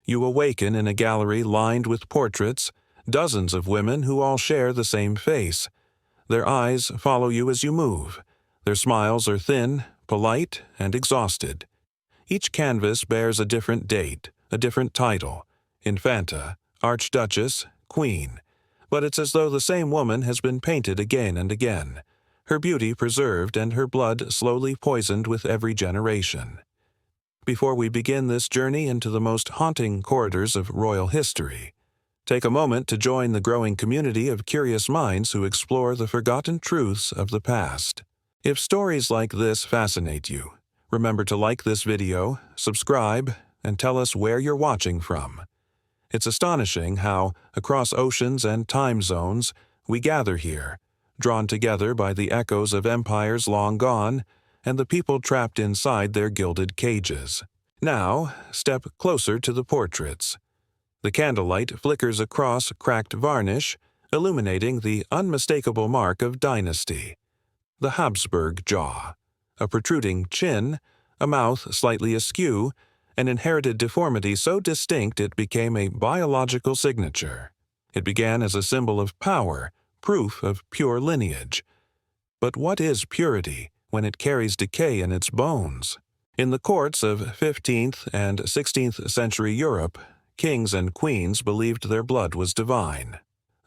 You awaken in a gallery lined with portraits, dozens of women who all share the same face. Their eyes follow you as you move. Their smiles are thin, polite, and exhausted. Each canvas bears a different date, a different title: Infanta, Archduchess, Queen. But it's as though the same woman has been painted again and again, her beauty preserved and her blood slowly poisoned with every generation. Before we begin this journey into the most haunting corridors of royal history, take a moment to join the growing community of curious minds who explore the forgotten truths of the past. If stories like this fascinate you, remember to like this video, subscribe, and tell us where you're watching from. It's astonishing how, across oceans and time zones, we gather here, drawn together by the echoes of empires long gone and the people trapped inside their gilded cages. Now, step closer to the portraits. The candlelight flickers across cracked varnish, illuminating the unmistakable mark of dynasty: the Habsburg jaw, a protruding chin, a mouth slightly askew, an inherited deformity so distinct it became a biological signature. It began as a symbol of power, proof of pure lineage. But what is purity when it carries decay in its bones? In the courts of 15th and 16th century Europe, kings and queens believed their blood was divine.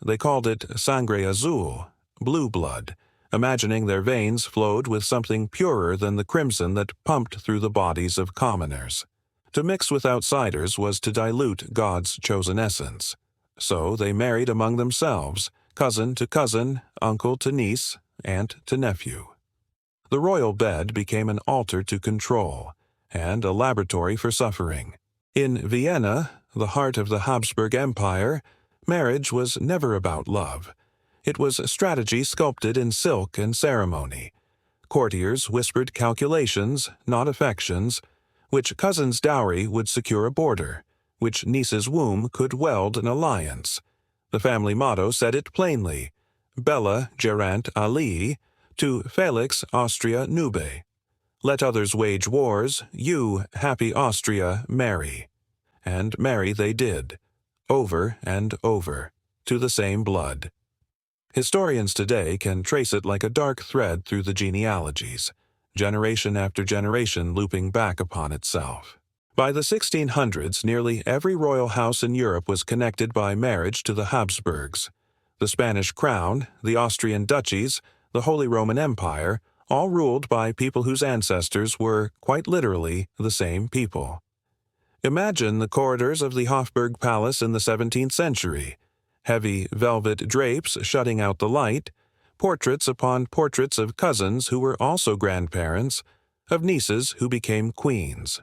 They called it sangre azul, blue blood, imagining their veins flowed with something purer than the crimson that pumped through the bodies of commoners. To mix with outsiders was to dilute God's chosen essence. So they married among themselves, cousin to cousin, uncle to niece, aunt to nephew. The royal bed became an altar to control, and a laboratory for suffering. In Vienna, the heart of the Habsburg Empire, marriage was never about love. It was strategy sculpted in silk and ceremony. Courtiers whispered calculations, not affections: which cousin's dowry would secure a border, which niece's womb could weld an alliance. The family motto said it plainly: Bella gerant alii, to Felix Austria nube. Let others wage wars, you, happy Austria, marry. And marry they did, over and over, to the same blood. Historians today can trace it like a dark thread through the genealogies, generation after generation looping back upon itself. By the 1600s, nearly every royal house in Europe was connected by marriage to the Habsburgs. The Spanish crown, the Austrian duchies, the Holy Roman Empire, all ruled by people whose ancestors were, quite literally, the same people. Imagine the corridors of the Hofburg Palace in the 17th century: heavy velvet drapes shutting out the light, portraits upon portraits of cousins who were also grandparents, of nieces who became queens.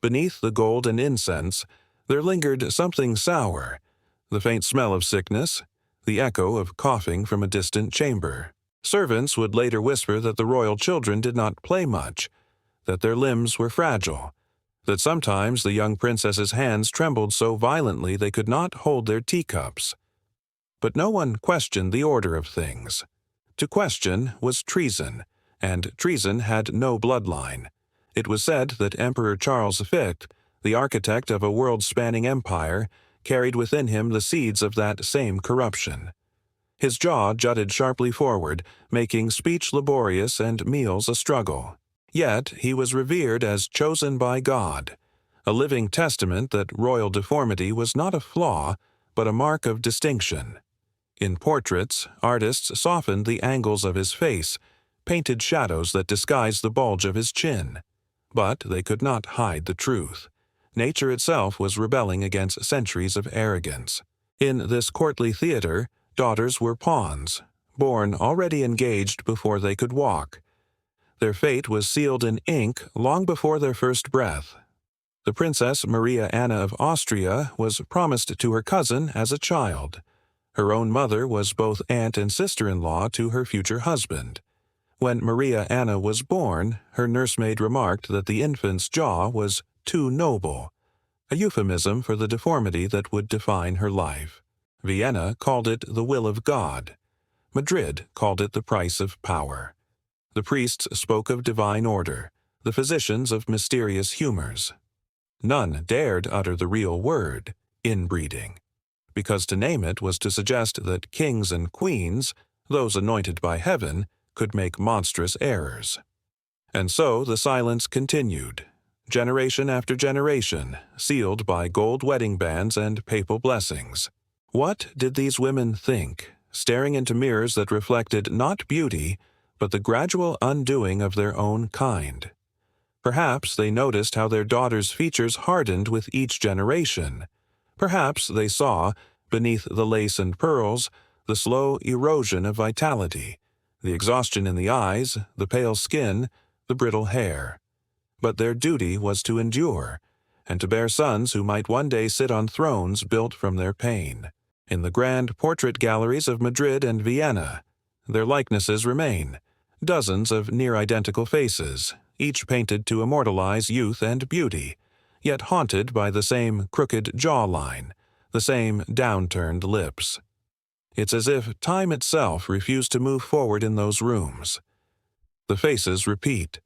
Beneath the gold and incense, there lingered something sour: the faint smell of sickness, the echo of coughing from a distant chamber. Servants would later whisper that the royal children did not play much, that their limbs were fragile, that sometimes the young princess's hands trembled so violently they could not hold their teacups. But no one questioned the order of things. To question was treason, and treason had no bloodline. It was said that Emperor Charles V, the architect of a world-spanning empire, carried within him the seeds of that same corruption. His jaw jutted sharply forward, making speech laborious and meals a struggle. Yet he was revered as chosen by God, a living testament that royal deformity was not a flaw, but a mark of distinction. In portraits, artists softened the angles of his face, painted shadows that disguised the bulge of his chin. But they could not hide the truth. Nature itself was rebelling against centuries of arrogance. In this courtly theater, daughters were pawns, born already engaged before they could walk. Their fate was sealed in ink long before their first breath. The Princess Maria Anna of Austria was promised to her cousin as a child. Her own mother was both aunt and sister-in-law to her future husband. When Maria Anna was born, her nursemaid remarked that the infant's jaw was too noble, a euphemism for the deformity that would define her life. Vienna called it the will of God. Madrid called it the price of power. The priests spoke of divine order, the physicians of mysterious humors. None dared utter the real word, inbreeding, because to name it was to suggest that kings and queens, those anointed by heaven, could make monstrous errors. And so the silence continued, generation after generation, sealed by gold wedding bands and papal blessings. What did these women think, staring into mirrors that reflected not beauty, but the gradual undoing of their own kind? Perhaps they noticed how their daughters' features hardened with each generation. Perhaps they saw, beneath the lace and pearls, the slow erosion of vitality, the exhaustion in the eyes, the pale skin, the brittle hair. But their duty was to endure, and to bear sons who might one day sit on thrones built from their pain. In the grand portrait galleries of Madrid and Vienna, their likenesses remain, dozens of near-identical faces, each painted to immortalize youth and beauty, yet haunted by the same crooked jawline, the same downturned lips. It's as if time itself refused to move forward in those rooms. The faces repeat.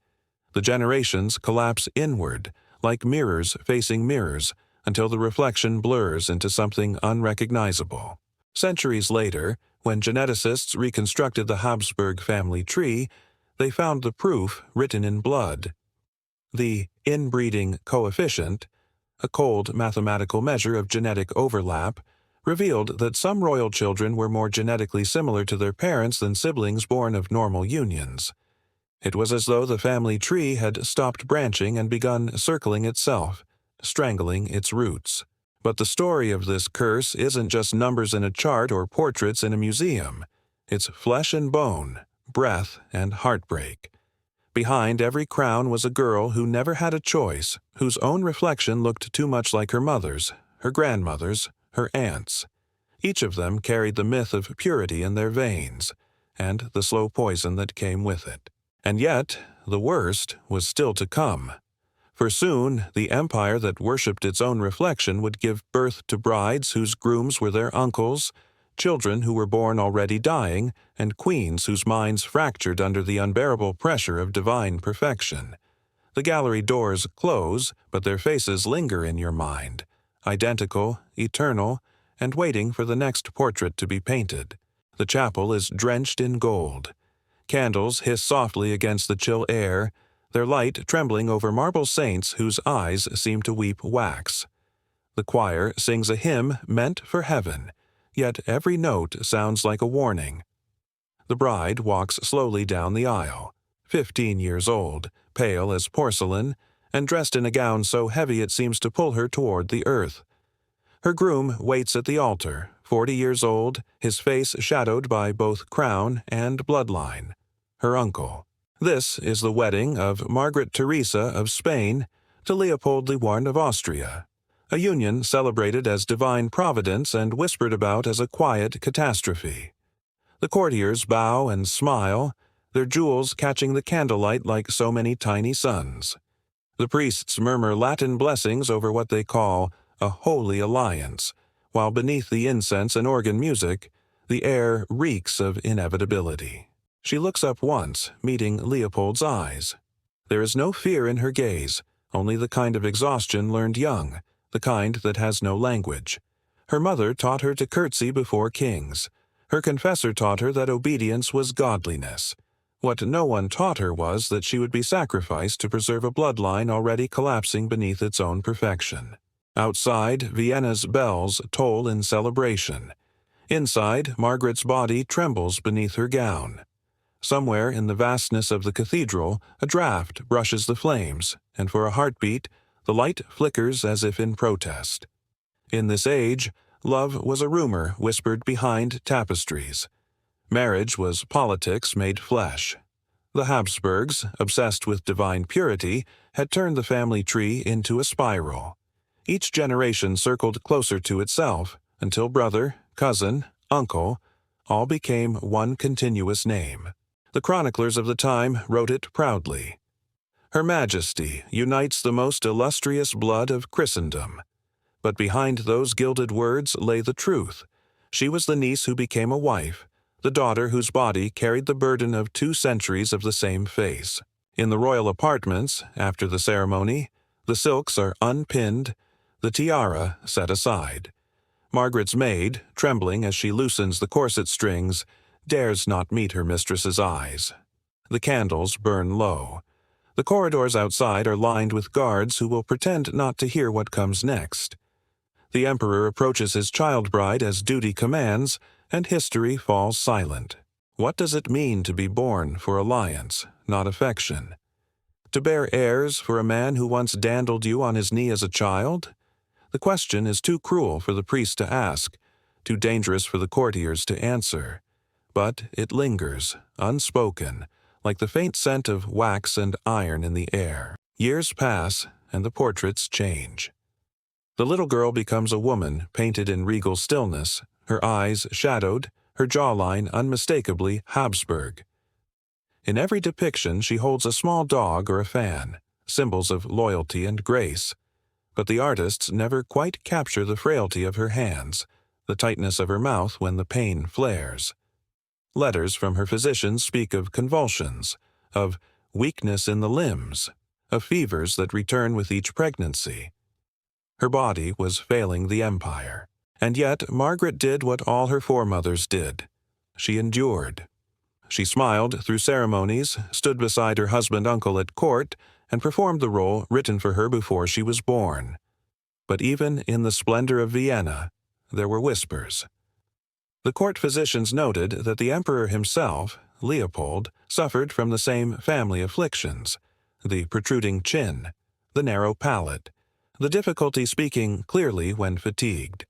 The generations collapse inward, like mirrors facing mirrors, until the reflection blurs into something unrecognizable. Centuries later, when geneticists reconstructed the Habsburg family tree, they found the proof written in blood. The inbreeding coefficient, a cold mathematical measure of genetic overlap, revealed that some royal children were more genetically similar to their parents than siblings born of normal unions. It was as though the family tree had stopped branching and begun circling itself, strangling its roots. But the story of this curse isn't just numbers in a chart or portraits in a museum. It's flesh and bone, breath and heartbreak. Behind every crown was a girl who never had a choice, whose own reflection looked too much like her mother's, her grandmother's, her aunt's. Each of them carried the myth of purity in their veins, and the slow poison that came with it. And yet, the worst was still to come. For soon, the empire that worshipped its own reflection would give birth to brides whose grooms were their uncles, children who were born already dying, and queens whose minds fractured under the unbearable pressure of divine perfection. The gallery doors close, but their faces linger in your mind, identical, eternal, and waiting for the next portrait to be painted. The chapel is drenched in gold. Candles hiss softly against the chill air, their light trembling over marble saints whose eyes seem to weep wax. The choir sings a hymn meant for heaven, yet every note sounds like a warning. The bride walks slowly down the aisle, 15 years old, pale as porcelain, and dressed in a gown so heavy it seems to pull her toward the earth. Her groom waits at the altar, 40 years old, his face shadowed by both crown and bloodline. Her uncle. This is the wedding of Margaret Teresa of Spain to Leopold I of Austria, a union celebrated as divine providence and whispered about as a quiet catastrophe. The courtiers bow and smile, their jewels catching the candlelight like so many tiny suns. The priests murmur Latin blessings over what they call a holy alliance, while beneath the incense and organ music, the air reeks of inevitability. She looks up once, meeting Leopold's eyes. There is no fear in her gaze, only the kind of exhaustion learned young, the kind that has no language. Her mother taught her to curtsy before kings. Her confessor taught her that obedience was godliness. What no one taught her was that she would be sacrificed to preserve a bloodline already collapsing beneath its own perfection. Outside, Vienna's bells toll in celebration. Inside, Margaret's body trembles beneath her gown. Somewhere in the vastness of the cathedral, a draught brushes the flames, and for a heartbeat, the light flickers as if in protest. In this age, love was a rumor whispered behind tapestries. Marriage was politics made flesh. The Habsburgs, obsessed with divine purity, had turned the family tree into a spiral. Each generation circled closer to itself, until brother, cousin, uncle, all became one continuous name. The chroniclers of the time wrote it proudly. Her Majesty unites the most illustrious blood of Christendom. But behind those gilded words lay the truth. She was the niece who became a wife, the daughter whose body carried the burden of 2 centuries of the same face. In the royal apartments, after the ceremony, The silks are unpinned, the tiara set aside. Margaret's maid, trembling as she loosens the corset strings, dares not meet her mistress's eyes. The candles burn low. The corridors outside are lined with guards who will pretend not to hear what comes next. The emperor approaches his child bride as duty commands, and history falls silent. What does it mean to be born for alliance, not affection? To bear heirs for a man who once dandled you on his knee as a child? The question is too cruel for the priest to ask, too dangerous for the courtiers to answer. But it lingers, unspoken, like the faint scent of wax and iron in the air. Years pass, and the portraits change. The little girl becomes a woman painted in regal stillness, her eyes shadowed, her jawline unmistakably Habsburg. In every depiction she holds a small dog or a fan, symbols of loyalty and grace. But the artists never quite capture the frailty of her hands, the tightness of her mouth when the pain flares. Letters from her physicians speak of convulsions, of weakness in the limbs, of fevers that return with each pregnancy. Her body was failing the empire, and yet Margaret did what all her foremothers did. She endured. She smiled through ceremonies, stood beside her husband-uncle at court, and performed the role written for her before she was born. But even in the splendor of Vienna, there were whispers. The court physicians noted that the emperor himself, Leopold, suffered from the same family afflictions: the protruding chin, the narrow palate, the difficulty speaking clearly when fatigued.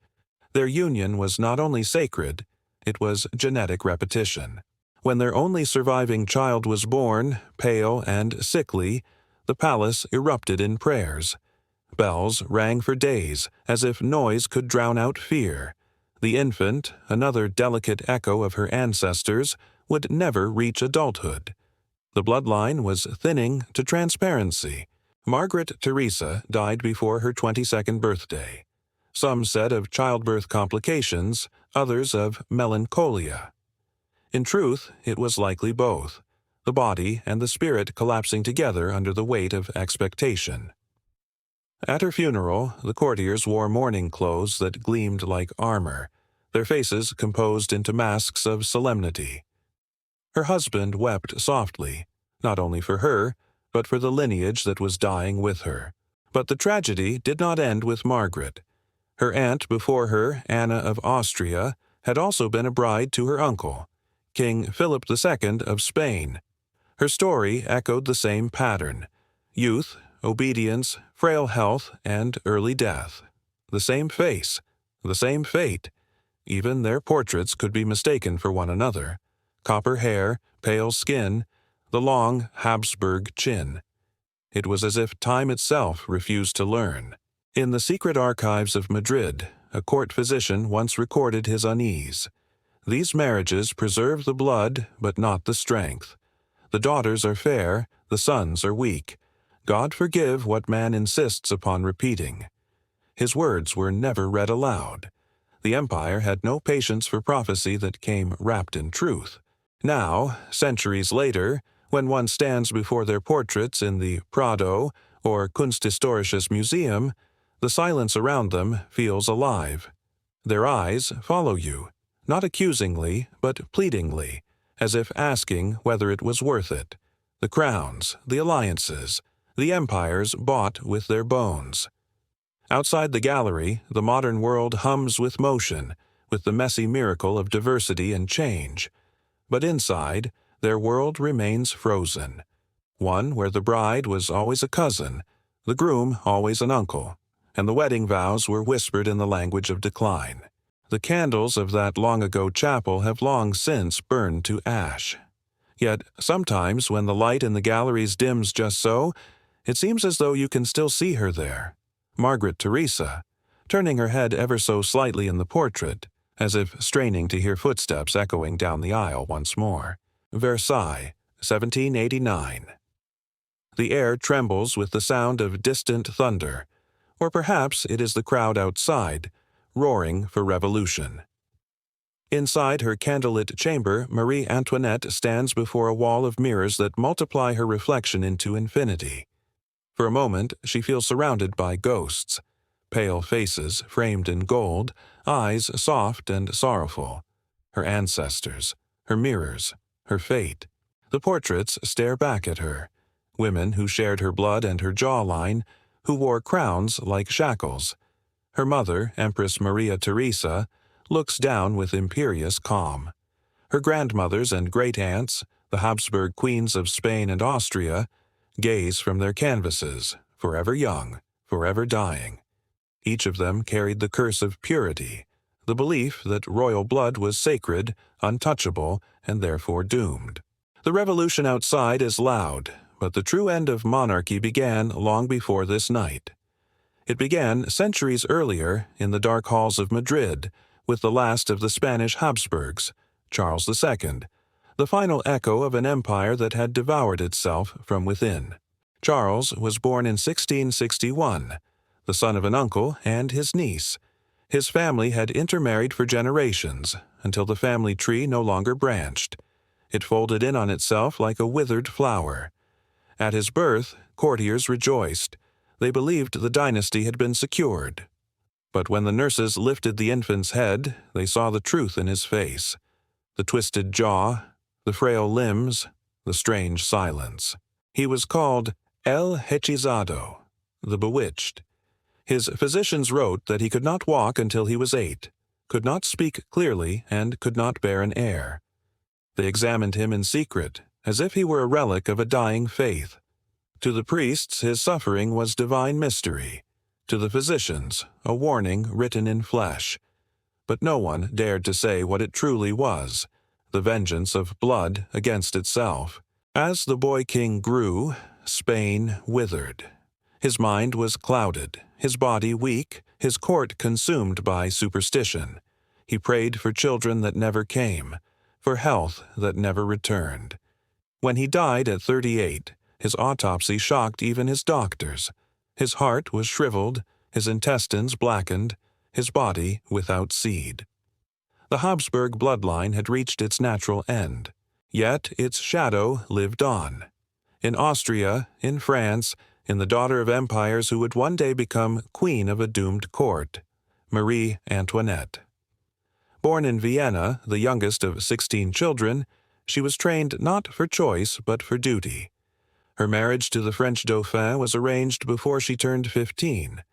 Their union was not only sacred, it was genetic repetition. When their only surviving child was born, pale and sickly, the palace erupted in prayers. Bells rang for days, as if noise could drown out fear. The infant, another delicate echo of her ancestors, would never reach adulthood. The bloodline was thinning to transparency. Margaret Theresa died before her 22nd birthday. Some said of childbirth complications, others of melancholia. In truth, it was likely both, the body and the spirit collapsing together under the weight of expectation. At her funeral, the courtiers wore mourning clothes that gleamed like armor, their faces composed into masks of solemnity. Her husband wept softly, not only for her, but for the lineage that was dying with her. But the tragedy did not end with Margaret. Her aunt before her, Anna of Austria, had also been a bride to her uncle, King Philip II of Spain. Her story echoed the same pattern: youth, obedience, frail health, and early death. The same face, the same fate. Even their portraits could be mistaken for one another: copper hair, pale skin, the long Habsburg chin. It was as if time itself refused to learn. In the secret archives of Madrid, a court physician once recorded his unease. These marriages preserve the blood, but not the strength. The daughters are fair, the sons are weak. God forgive what man insists upon repeating. His words were never read aloud. The empire had no patience for prophecy that came wrapped in truth. Now, centuries later, when one stands before their portraits in the Prado or Kunsthistorisches Museum, the silence around them feels alive. Their eyes follow you, not accusingly, but pleadingly, as if asking whether it was worth it. The crowns, the alliances, the empires bought with their bones. Outside the gallery, the modern world hums with motion, with the messy miracle of diversity and change. But inside, their world remains frozen. One where the bride was always a cousin, the groom always an uncle, and the wedding vows were whispered in the language of decline. The candles of that long-ago chapel have long since burned to ash. Yet sometimes when the light in the galleries dims just so, it seems as though you can still see her there, Margaret Theresa, turning her head ever so slightly in the portrait, as if straining to hear footsteps echoing down the aisle once more. Versailles, 1789. The air trembles with the sound of distant thunder, or perhaps it is the crowd outside, roaring for revolution. Inside her candlelit chamber, Marie Antoinette stands before a wall of mirrors that multiply her reflection into infinity. For a moment, she feels surrounded by ghosts, pale faces framed in gold, eyes soft and sorrowful. Her ancestors, her mirrors, her fate. The portraits stare back at her, women who shared her blood and her jawline, who wore crowns like shackles. Her mother, Empress Maria Theresa, looks down with imperious calm. Her grandmothers and great-aunts, the Habsburg queens of Spain and Austria, gaze from their canvases, forever young, forever dying. Each of them carried the curse of purity, the belief that royal blood was sacred, untouchable, and therefore doomed. The revolution outside is loud, but the true end of monarchy began long before this night. It began centuries earlier in the dark halls of Madrid with the last of the Spanish Habsburgs, Charles II, the final echo of an empire that had devoured itself from within. Charles was born in 1661, the son of an uncle and his niece. His family had intermarried for generations until the family tree no longer branched. It folded in on itself like a withered flower. At his birth, courtiers rejoiced. They believed the dynasty had been secured. But when the nurses lifted the infant's head, they saw the truth in his face. The twisted jaw, the frail limbs, the strange silence. He was called El Hechizado, the bewitched. His physicians wrote that he could not walk until he was 8, could not speak clearly, and could not bear an heir. They examined him in secret, as if he were a relic of a dying faith. To the priests, his suffering was divine mystery. To the physicians, a warning written in flesh. But no one dared to say what it truly was, the vengeance of blood against itself. As the boy king grew, Spain withered. His mind was clouded, his body weak, his court consumed by superstition. He prayed for children that never came, for health that never returned. When he died at 38, his autopsy shocked even his doctors. His heart was shriveled, his intestines blackened, his body without seed. The Habsburg bloodline had reached its natural end, yet its shadow lived on. In Austria, in France, in the daughter of empires who would one day become queen of a doomed court, Marie Antoinette. Born in Vienna, the youngest of 16 children, she was trained not for choice but for duty. Her marriage to the French Dauphin was arranged before she turned 15.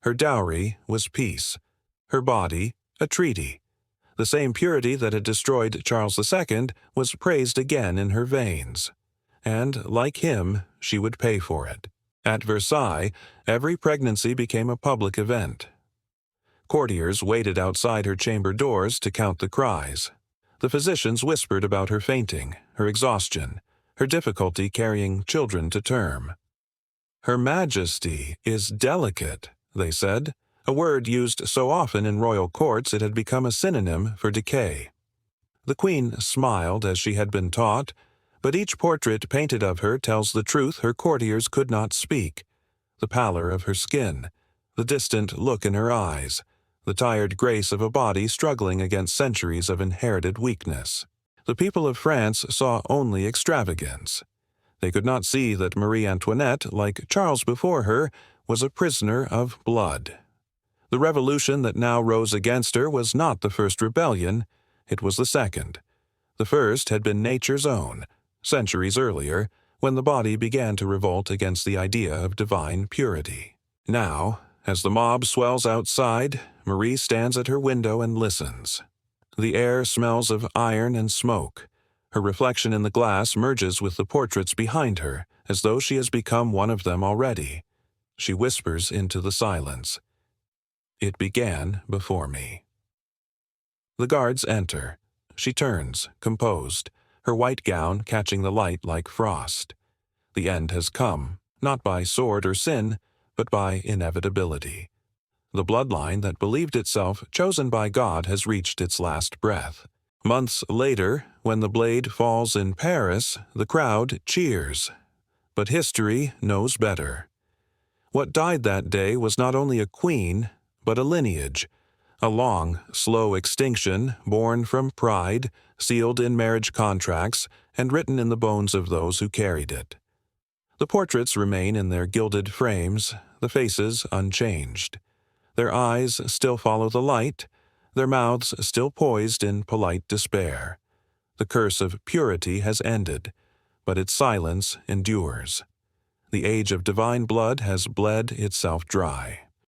Her dowry was peace. Her body, a treaty. The same purity that had destroyed Charles II was praised again in her veins. And, like him, she would pay for it. At Versailles, every pregnancy became a public event. Courtiers waited outside her chamber doors to count the cries. The physicians whispered about her fainting, her exhaustion, her difficulty carrying children to term. "Her Majesty is delicate," they said, a word used so often in royal courts it had become a synonym for decay. The queen smiled as she had been taught, but each portrait painted of her tells the truth her courtiers could not speak: the pallor of her skin, the distant look in her eyes, the tired grace of a body struggling against centuries of inherited weakness. The people of France saw only extravagance. They could not see that Marie Antoinette, like Charles before her, was a prisoner of blood. The revolution that now rose against her was not the first rebellion, it was the second. The first had been nature's own, centuries earlier, when the body began to revolt against the idea of divine purity. Now, as the mob swells outside, Marie stands at her window and listens. The air smells of iron and smoke. Her reflection in the glass merges with the portraits behind her, as though she has become one of them already. She whispers into the silence. "It began before me." The guards enter. She turns, composed, her white gown catching the light like frost. The end has come, not by sword or sin, but by inevitability. The bloodline that believed itself chosen by God has reached its last breath. Months later, when the blade falls in Paris, the crowd cheers. But history knows better. What died that day was not only a queen, but a lineage, a long, slow extinction born from pride, sealed in marriage contracts, and written in the bones of those who carried it. The portraits remain in their gilded frames, the faces unchanged. Their eyes still follow the light, their mouths still poised in polite despair. The curse of purity has ended, but its silence endures. The age of divine blood has bled itself dry.